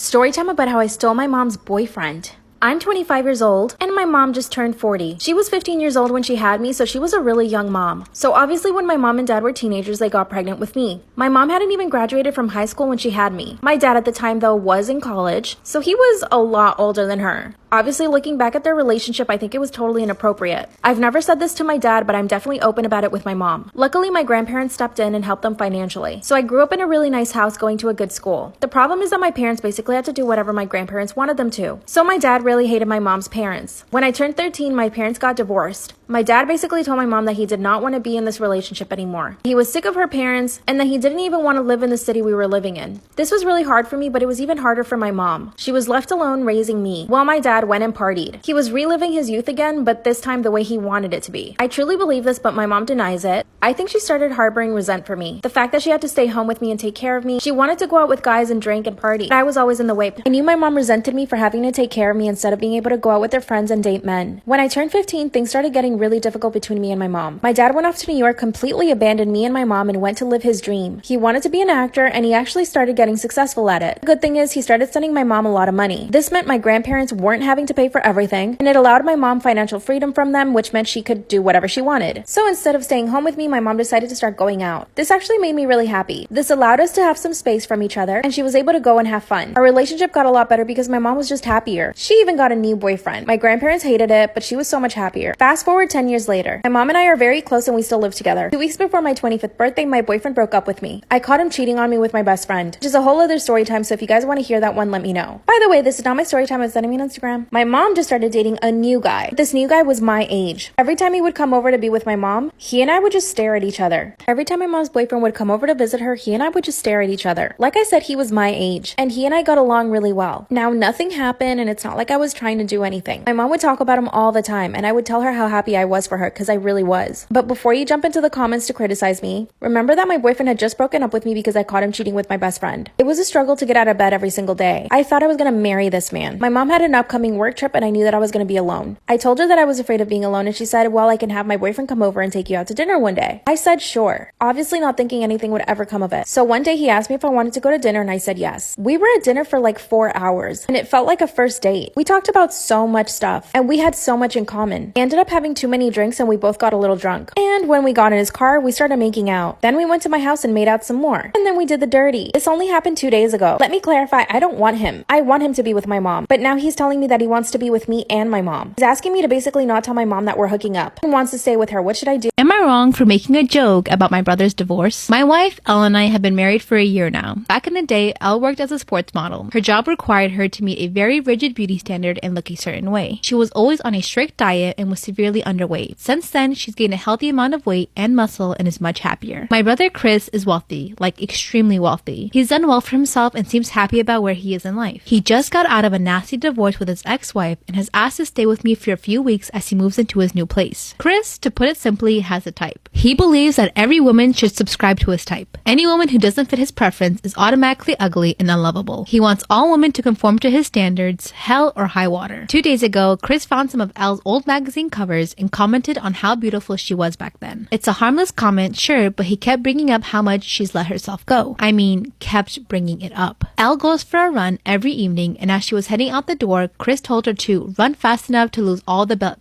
Storytime about how I stole my mom's boyfriend. I'm 25 years old, and my mom just turned 40. She was 15 years old when she had me, so she was a really young mom. So obviously when my mom and dad were teenagers, they got pregnant with me. My mom hadn't even graduated from high school when she had me. My dad at the time, though, was in college, so he was a lot older than her. Obviously, looking back at their relationship, I think it was totally inappropriate. I've never said this to my dad, but I'm definitely open about it with my mom. Luckily, my grandparents stepped in and helped them financially. So I grew up in a really nice house going to a good school. The problem is that my parents basically had to do whatever my grandparents wanted them to. So my dad really hated my mom's parents. When I turned 13, my parents got divorced. My dad basically told my mom that he did not want to be in this relationship anymore. He was sick of her parents and that he didn't even want to live in the city we were living in. This was really hard for me, but it was even harder for my mom. She was left alone raising me while my dad went and partied. He was reliving his youth again, but this time the way he wanted it to be. I truly believe this, but my mom denies it. I think she started harboring resent for me. The fact that she had to stay home with me and take care of me. She wanted to go out with guys and drink and party, but I was always in the way. I knew my mom resented me for having to take care of me instead of being able to go out with their friends and date men. When I turned 15, things started getting really difficult between me and my mom. My dad went off to New York, completely abandoned me and my mom, and went to live his dream. He wanted to be an actor, and he actually started getting successful at it. The good thing is he started sending my mom a lot of money. This meant my grandparents weren't having to pay for everything, and it allowed my mom financial freedom from them, which meant she could do whatever she wanted. So instead of staying home with me, my mom decided to start going out. This actually made me really happy. This allowed us to have some space from each other, and she was able to go and have fun. Our relationship got a lot better because my mom was just happier. She even got a new boyfriend. My grandparents hated it, but she was so much happier. Fast forward 10 years later. My mom and I are very close and we still live together. 2 weeks before my 25th birthday, my boyfriend broke up with me. I caught him cheating on me with my best friend, which is a whole other story time, so if you guys want to hear that one, let me know. By the way, this is not my story time, it's sending me on Instagram. My mom just started dating a new guy. This new guy was my age. Every time he would come over to be with my mom, he and I would just stare at each other. Every time my mom's boyfriend would come over to visit her, he and I would just stare at each other. Like I said, he was my age, and he and I got along really well. Now, nothing happened, and it's not like I was trying to do anything. My mom would talk about him all the time, and I would tell her how happy I was for her, because I really was. But before you jump into the comments to criticize me, remember that my boyfriend had just broken up with me because I caught him cheating with my best friend. It was a struggle to get out of bed every single day. I thought I was gonna marry this man. My mom had an upcoming work trip, and I knew that I was gonna be alone. I told her that I was afraid of being alone, and she said, well, I can have my boyfriend come over and take you out to dinner one day. I said sure, obviously not thinking anything would ever come of it. So one day he asked me if I wanted to go to dinner, and I said yes. We were at dinner for like 4 hours, and it felt like a first date. We talked about so much stuff, and we had so much in common. He ended up having too many drinks, and we both got a little drunk. And when we got in his car, we started making out. Then we went to my house and made out some more. And then we did the dirty. This only happened 2 days ago. Let me clarify, I don't want him. I want him to be with my mom. But now he's telling me that he wants to be with me and my mom. He's asking me to basically not tell my mom that we're hooking up and wants to stay with her. What should I do? Am I wrong for making a joke about my brother's divorce? My wife, Elle, and I have been married for a year now. Back in the day, Elle worked as a sports model. Her job required her to meet a very rigid beauty standard and look a certain way. She was always on a strict diet and was severely underweight. Since then, she's gained a healthy amount of weight and muscle and is much happier. My brother Chris is wealthy, like extremely wealthy. He's done well for himself and seems happy about where he is in life. He just got out of a nasty divorce with his ex-wife and has asked to stay with me for a few weeks as he moves into his new place. Chris, to put it simply, has a type. He believes that every woman should subscribe to his type. Any woman who doesn't fit his preference is automatically ugly and unlovable. He wants all women to conform to his standards, hell or high water. 2 days ago, Chris found some of Elle's old magazine covers and commented on how beautiful she was back then. It's a harmless comment, sure, but he kept bringing up how much she's let herself go. I mean, kept bringing it up. Elle goes for a run every evening, and as she was heading out the door, Chris told her to run fast enough to lose all the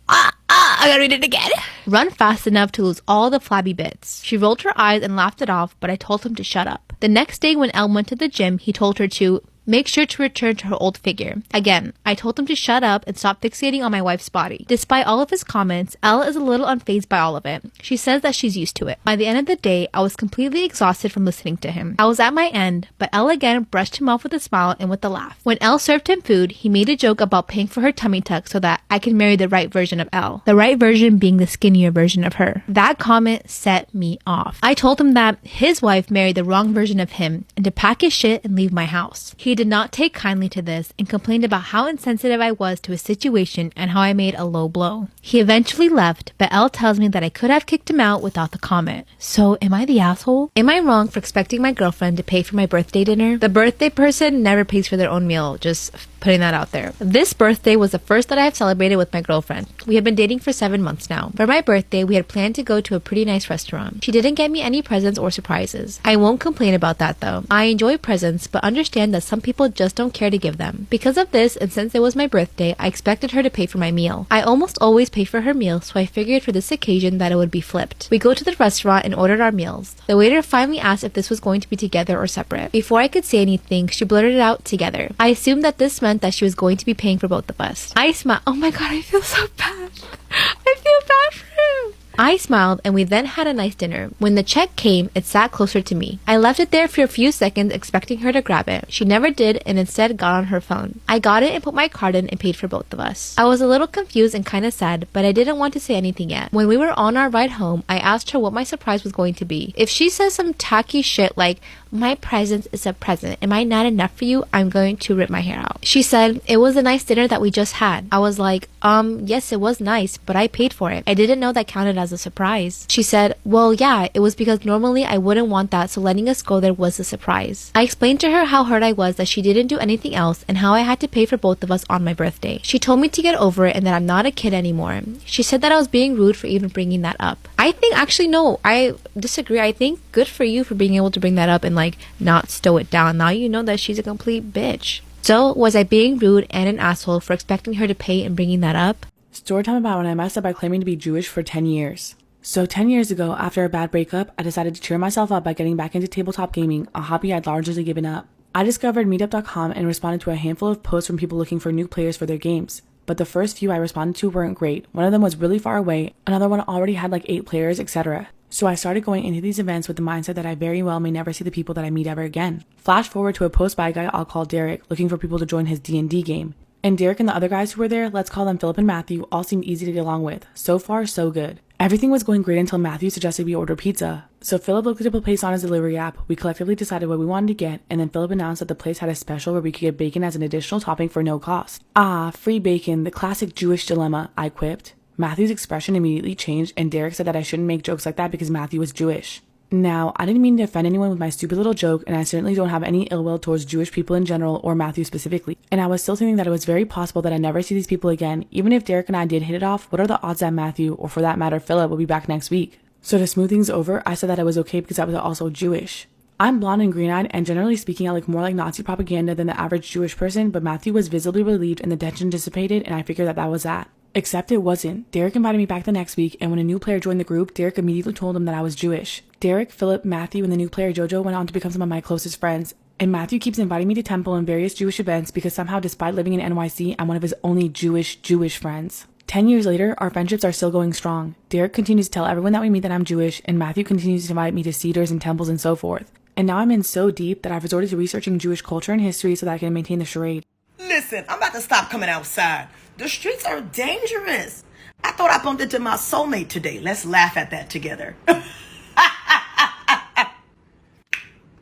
I gotta read it again. Run fast enough to lose all the flabby bits. She rolled her eyes and laughed it off, but I told him to shut up. The next day when Elle went to the gym, he told her to make sure to return to her old figure. Again, I told him to shut up and stop fixating on my wife's body. Despite all of his comments, Elle is a little unfazed by all of it. She says that she's used to it. By the end of the day, I was completely exhausted from listening to him. I was at my end, but Elle again brushed him off with a smile and with a laugh. When Elle served him food, he made a joke about paying for her tummy tuck so that I can marry the right version of Elle. The right version being the skinnier version of her. That comment set me off. I told him that his wife married the wrong version of him and to pack his shit and leave my house. He did not take kindly to this and complained about how insensitive I was to his situation and how I made a low blow. He eventually left, but Elle tells me that I could have kicked him out without the comment. So am I the asshole? Am I wrong for expecting my girlfriend to pay for my birthday dinner? The birthday person never pays for their own meal, just Putting that out there. This birthday was the first that I have celebrated with my girlfriend. We have been dating for 7 months now. For my birthday, we had planned to go to a pretty nice restaurant. She didn't get me any presents or surprises. I won't complain about that though. I enjoy presents, but understand that some people just don't care to give them. Because of this, and since it was my birthday, I expected her to pay for my meal. I almost always pay for her meal, so I figured for this occasion that it would be flipped. We go to the restaurant and ordered our meals. The waiter finally asked if this was going to be together or separate. Before I could say anything, she blurted it out together. I assumed that this meant that she was going to be paying for both of us. I smiled. Oh my god, I feel so bad. I feel bad for him. I smiled and we then had a nice dinner. When the check came, it sat closer to me. I left it there for a few seconds expecting her to grab it. She never did and instead got on her phone. I got it and put my card in and paid for both of us. I was a little confused and kind of sad, but I didn't want to say anything yet. When we were on our ride home, I asked her what my surprise was going to be. If she says some tacky shit like, "My present is a present. Am I not enough for you?" I'm going to rip my hair out. She said, "It was a nice dinner that we just had." I was like, yes, it was nice, but I paid for it. I didn't know that counted as a surprise. She said, "Well, yeah, it was because normally I wouldn't want that, so letting us go there was a surprise." I explained to her how hurt I was that she didn't do anything else and how I had to pay for both of us on my birthday. She told me to get over it and that I'm not a kid anymore. She said that I was being rude for even bringing that up. I think, actually, no, I disagree. I think good for you for being able to bring that up and not stow it down. Now you know that she's a complete bitch. So, was I being rude and an asshole for expecting her to pay and bringing that up? Storytime about when I messed up by claiming to be Jewish for 10 years. So 10 years ago, after a bad breakup, I decided to cheer myself up by getting back into tabletop gaming, a hobby I'd largely given up. I discovered meetup.com and responded to a handful of posts from people looking for new players for their games. But the first few I responded to weren't great. One of them was really far away, another one already had 8 players, etc. So I started going into these events with the mindset that I very well may never see the people that I meet ever again. Flash forward to a post by a guy I'll call Derek, looking for people to join his D&D game. And Derek and the other guys who were there, let's call them Philip and Matthew, all seemed easy to get along with. So far, so good. Everything was going great until Matthew suggested we order pizza. So Philip looked up a place on his delivery app, we collectively decided what we wanted to get, and then Philip announced that the place had a special where we could get bacon as an additional topping for no cost. Ah, free bacon, the classic Jewish dilemma, I quipped. Matthew's expression immediately changed, and Derek said that I shouldn't make jokes like that because Matthew was Jewish. Now, I didn't mean to offend anyone with my stupid little joke, and I certainly don't have any ill will towards Jewish people in general or Matthew specifically. And I was still thinking that it was very possible that I never see these people again. Even if Derek and I did hit it off, what are the odds that Matthew, or for that matter Philip, will be back next week? So to smooth things over, I said that I was okay because I was also Jewish. I'm blonde and green-eyed, and generally speaking I look more like Nazi propaganda than the average Jewish person, but Matthew was visibly relieved and the tension dissipated, and I figured that that was that. Except it wasn't. Derek invited me back the next week, and when a new player joined the group, Derek immediately told him that I was Jewish. Derek, Philip, Matthew, and the new player Jojo went on to become some of my closest friends. And Matthew keeps inviting me to temple and various Jewish events because somehow, despite living in NYC, I'm one of his only Jewish friends. 10 years later, our friendships are still going strong. Derek continues to tell everyone that we meet that I'm Jewish, and Matthew continues to invite me to cedars and temples and so forth. And now I'm in so deep that I've resorted to researching Jewish culture and history so that I can maintain the charade. Listen, I'm about to stop coming outside. The streets are dangerous. I thought I bumped into my soulmate today. Let's laugh at that together.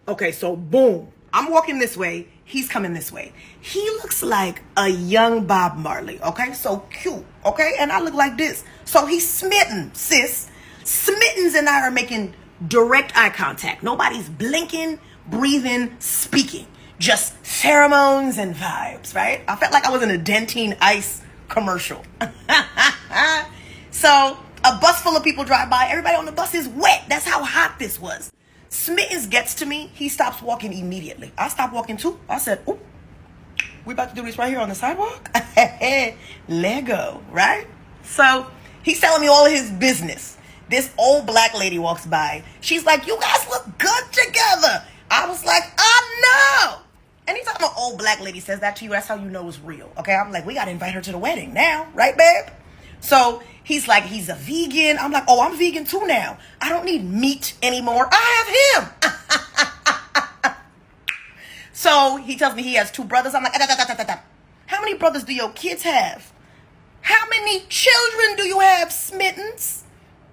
Okay, so boom. I'm walking this way. He's coming this way. He looks like a young Bob Marley, okay? So cute, okay? And I look like this. So he's smitten, sis. Smittens and I are making direct eye contact. Nobody's blinking, breathing, speaking. Just pheromones and vibes, right? I felt like I was in a Dentine Ice commercial. So a bus full of people drive by. Everybody on the bus is wet. That's how hot this was. Smittens gets to me. He stops walking immediately. I stopped walking too. I said, "Ooh, we about to do this right here on the sidewalk?" Lego, right? So he's telling me all of his business. This old black lady walks by. She's like, "You guys look good together." I was like, "I know." Anytime an old black lady says that to you, that's how you know it's real. Okay, I'm like, we gotta invite her to the wedding now, right, babe? So he's like, he's a vegan. I'm like, oh, I'm vegan too now. I don't need meat anymore. I have him. So he tells me he has 2 brothers. I'm like, how many brothers do your kids have? How many children do you have, Smittens?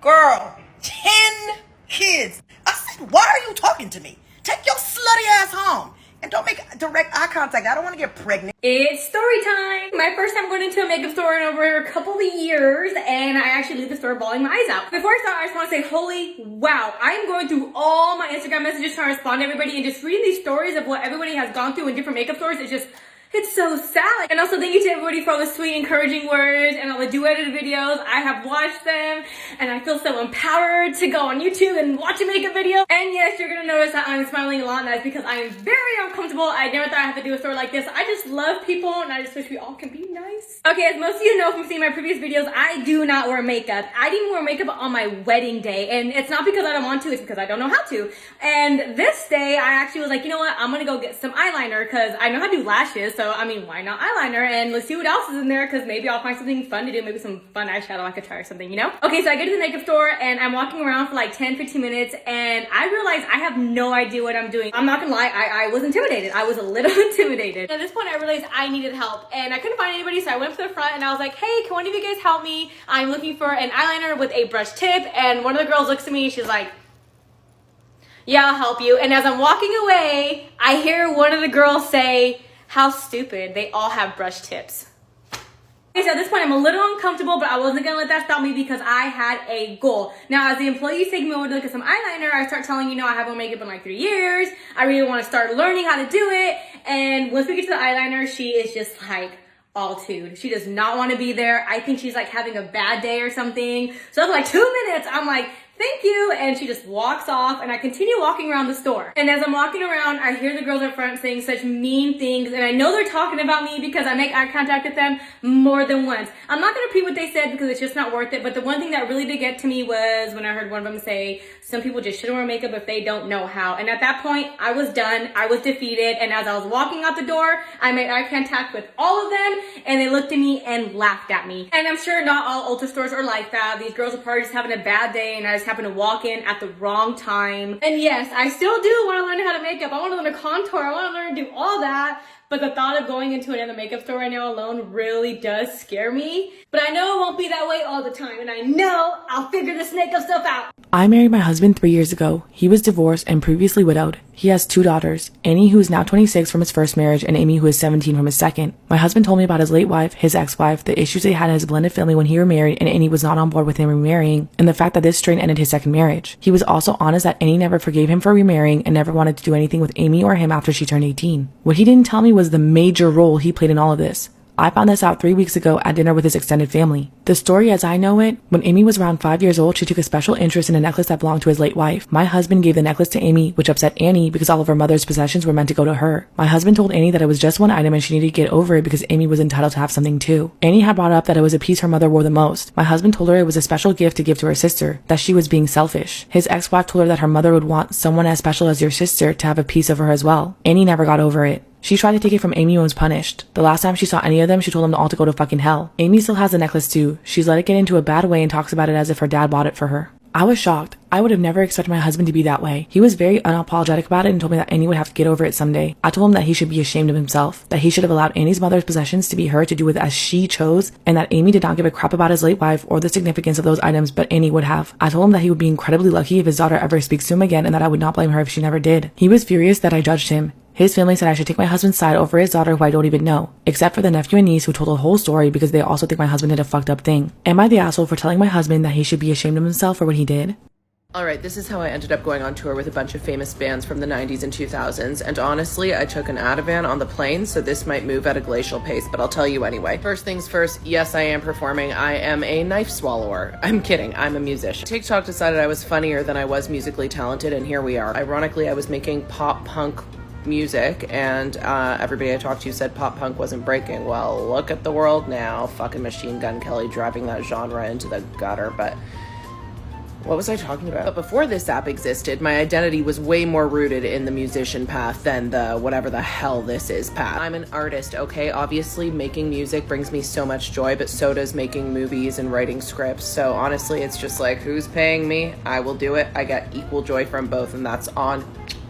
Girl, 10 kids. I said, why are you talking to me? Take your slutty ass home. And don't make direct eye contact. I don't want to get pregnant. It's story time! My first time going into a makeup store in over a couple of years, and I actually leave the store bawling my eyes out. Before I start, I just want to say, holy wow, I'm going through all my Instagram messages trying to respond to everybody, and just reading these stories of what everybody has gone through in different makeup stores is just It's so sad. And also thank you to everybody for all the sweet, encouraging words and all the duetted videos. I have watched them and I feel so empowered to go on YouTube and watch a makeup video. And yes, you're gonna notice that I'm smiling a lot, and that's because I am very uncomfortable. I never thought I had to do a story like this. I just love people and I just wish we all could be nice. Okay, as most of you know from seeing my previous videos, I do not wear makeup. I didn't wear makeup on my wedding day, and it's not because I don't want to, it's because I don't know how to. And this day, I actually was like, you know what, I'm gonna go get some eyeliner because I know how to do lashes, so I mean, why not eyeliner? And let's see what else is in there, because maybe I'll find something fun to do, maybe some fun eyeshadow I could try or something, you know? Okay, so I get to the makeup store and I'm walking around for like 10-15 minutes and I realize I have no idea what I'm doing. I'm not gonna lie, I was intimidated. I was a little intimidated. At this point, I realized I needed help and I couldn't find anybody, so I went up to the front and I was like, hey, can one of you guys help me? I'm looking for an eyeliner with a brush tip. And one of the girls looks at me, she's like, yeah, I'll help you. And as I'm walking away, I hear one of the girls say, how stupid, they all have brush tips. Okay, so at this point, I'm a little uncomfortable, but I wasn't gonna let that stop me because I had a goal. Now, as the employees take me over to look at some eyeliner, I start telling, you know, I haven't makeup in like 3 years. I really wanna start learning how to do it. And once we get to the eyeliner, she is just like, all tuned. She does not want to be there. I think she's like having a bad day or something. So after like 2 minutes, I'm like, thank you. And she just walks off and I continue walking around the store. And as I'm walking around, I hear the girls up front saying such mean things. And I know they're talking about me because I make eye contact with them more than once. I'm not going to repeat what they said because it's just not worth it. But the one thing that really did get to me was when I heard one of them say, some people just shouldn't wear makeup if they don't know how. And at that point, I was done. I was defeated. And as I was walking out the door, I made eye contact with all of them and they looked at me and laughed at me. And I'm sure not all Ulta stores are like that. These girls are probably just having a bad day and I just happened to walk in at the wrong time. And yes, I still do want to learn how to make up. I want to learn to contour. I want to learn to do all that. But the thought of going into another makeup store right now alone really does scare me. But I know it won't be that way all the time. And I know I'll figure this makeup stuff out. I married my husband 3 years ago. He was divorced and previously widowed. He has 2 daughters, Annie, who is now 26 from his first marriage, and Amy, who is 17 from his second. My husband told me about his late wife, his ex-wife, the issues they had in his blended family when he remarried, and Annie was not on board with him remarrying, and the fact that this strain ended his second marriage. He was also honest that Annie never forgave him for remarrying and never wanted to do anything with Amy or him after she turned 18. What he didn't tell me was the major role he played in all of this. I found this out 3 weeks ago at dinner with his extended family. The story as I know it, when Amy was around 5 years old, she took a special interest in a necklace that belonged to his late wife. My husband gave the necklace to Amy, which upset Annie because all of her mother's possessions were meant to go to her. My husband told Annie that it was just one item and she needed to get over it because Amy was entitled to have something too. Annie had brought up that it was a piece her mother wore the most. My husband told her it was a special gift to give to her sister, that she was being selfish. His ex-wife told her that her mother would want someone as special as your sister to have a piece of her as well. Annie never got over it. She tried to take it from Amy and was punished. The last time she saw any of them, she told them all to go to fucking hell. Amy still has the necklace too. She's let it get into a bad way and talks about it as if her dad bought it for her. I was shocked. I would have never expected my husband to be that way. He was very unapologetic about it and told me that Annie would have to get over it someday. I told him that he should be ashamed of himself, that he should have allowed Annie's mother's possessions to be her to do with as she chose, and that Amy did not give a crap about his late wife or the significance of those items, but Annie would have. I told him that he would be incredibly lucky if his daughter ever speaks to him again and that I would not blame her if she never did. He was furious that I judged him. His family said I should take my husband's side over his daughter who I don't even know, except for the nephew and niece who told the whole story because they also think my husband did a fucked up thing. Am I the asshole for telling my husband that he should be ashamed of himself for what he did? Alright, this is how I ended up going on tour with a bunch of famous bands from the 90s and 2000s, and honestly, I took an Ativan on the plane, so this might move at a glacial pace, but I'll tell you anyway. First things first, yes, I am performing. I am a knife swallower. I'm kidding, I'm a musician. TikTok decided I was funnier than I was musically talented, and here we are. Ironically, I was making pop-punk music, and everybody I talked to said pop punk wasn't breaking. Well, look at the world now. Fucking Machine Gun Kelly driving that genre into the gutter. But what was I talking about? But before this app existed, my identity was way more rooted in the musician path than the whatever the hell this is path. I'm an artist, okay? Obviously, making music brings me so much joy, but so does making movies and writing scripts. So honestly, it's just like, who's paying me? I will do it. I get equal joy from both, and that's on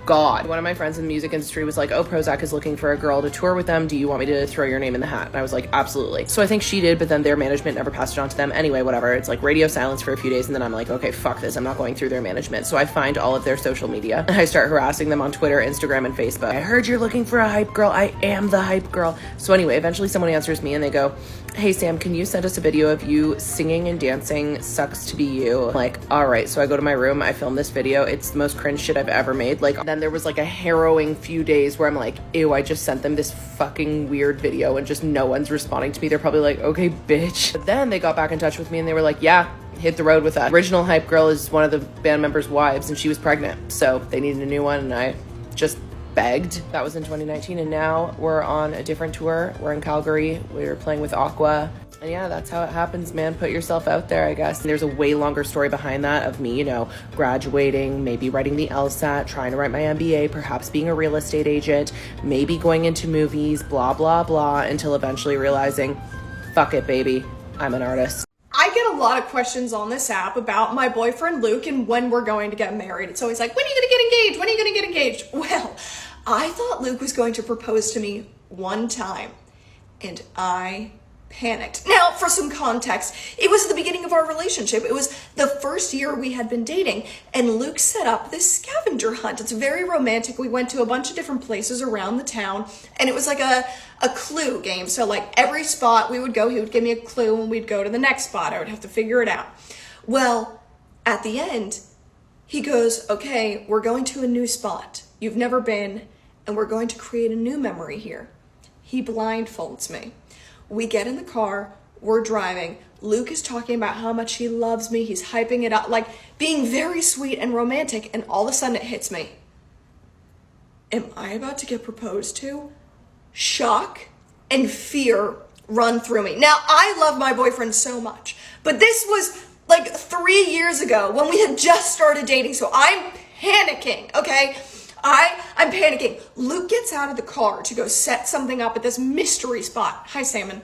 God. One of my friends in the music industry was like, oh, Prozac is looking for a girl to tour with them. Do you want me to throw your name in the hat? And I was like, absolutely. So I think she did, but then their management never passed it on to them. Anyway, whatever. It's like radio silence for a few days, and then I'm like, okay, fuck this. I'm not going through their management. So I find all of their social media, and I start harassing them on Twitter, Instagram, and Facebook. I heard you're looking for a hype girl. I am the hype girl. So anyway, eventually someone answers me, and they go, hey Sam, can you send us a video of you singing and dancing? Sucks to be you. I'm like, all right. So I go to my room, I film this video. It's the most cringe shit I've ever made. Like, then there was like a harrowing few days where I'm like, ew, I just sent them this fucking weird video and just no one's responding to me. They're probably like, okay, bitch. But then they got back in touch with me and they were like, yeah, hit the road with that. Original hype girl is one of the band members' wives and she was pregnant. So they needed a new one and I just begged. That was in 2019 and now we're on a different tour. We're in Calgary. We're playing with Aqua. And yeah, that's how it happens, man. Put yourself out there, I guess. There's a way longer story behind that of me, you know, graduating, maybe writing the LSAT, trying to write my MBA, perhaps being a real estate agent, maybe going into movies, blah, blah, blah, until eventually realizing, fuck it, baby, I'm an artist. I get a lot of questions on this app about my boyfriend Luke and when we're going to get married. It's always like, when are you going to get engaged? When are you going to get engaged? Well, I thought Luke was going to propose to me one time and I panicked. Now, for some context, it was the beginning of our relationship. It was the first year we had been dating, and Luke set up this scavenger hunt. It's very romantic. We went to a bunch of different places around the town, and it was like a clue game. So like every spot we would go, he would give me a clue, and we'd go to the next spot. I would have to figure it out. Well, at the end, he goes, okay, we're going to a new spot. You've never been, and we're going to create a new memory here. He blindfolds me. We get in the car, we're driving. Luke is talking about how much he loves me. He's hyping it up, like being very sweet and romantic. And all of a sudden it hits me. Am I about to get proposed to? Shock and fear run through me. Now, I love my boyfriend so much, but this was like 3 years ago when we had just started dating. So I'm panicking, okay? I'm panicking. Luke gets out of the car to go set something up at this mystery spot. Hi, Salmon.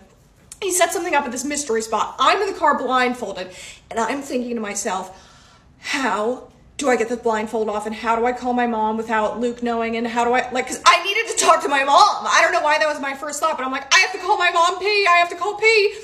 He set something up at this mystery spot. I'm in the car blindfolded, and I'm thinking to myself, how do I get the blindfold off, and how do I call my mom without Luke knowing, and how do I, like, because I needed to talk to my mom. I don't know why that was my first thought, but I'm like, I have to call my mom, P. I have to call P.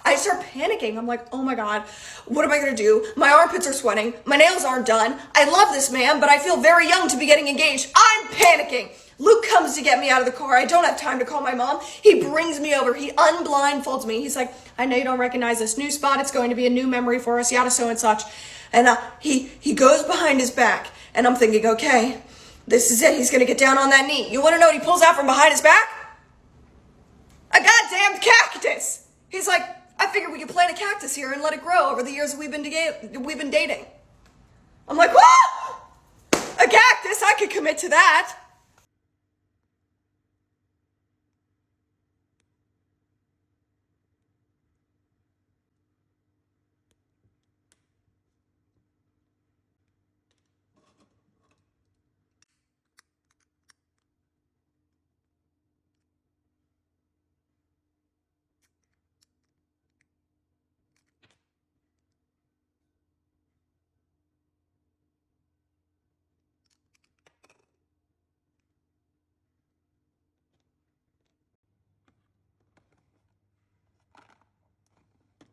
I start panicking. I'm like, oh my God, what am I gonna do? My armpits are sweating. My nails aren't done. I love this man, but I feel very young to be getting engaged. I'm panicking. Luke comes to get me out of the car. I don't have time to call my mom. He brings me over. He unblindfolds me. He's like, I know you don't recognize this new spot. It's going to be a new memory for us, yada so and such. And he goes behind his back, and I'm thinking, okay, this is it. He's gonna get down on that knee. You wanna know what he pulls out from behind his back? A goddamn cactus. He's like, I figured we could plant a cactus here and let it grow over the years we've been dating. I'm like, what? A cactus? I could commit to that.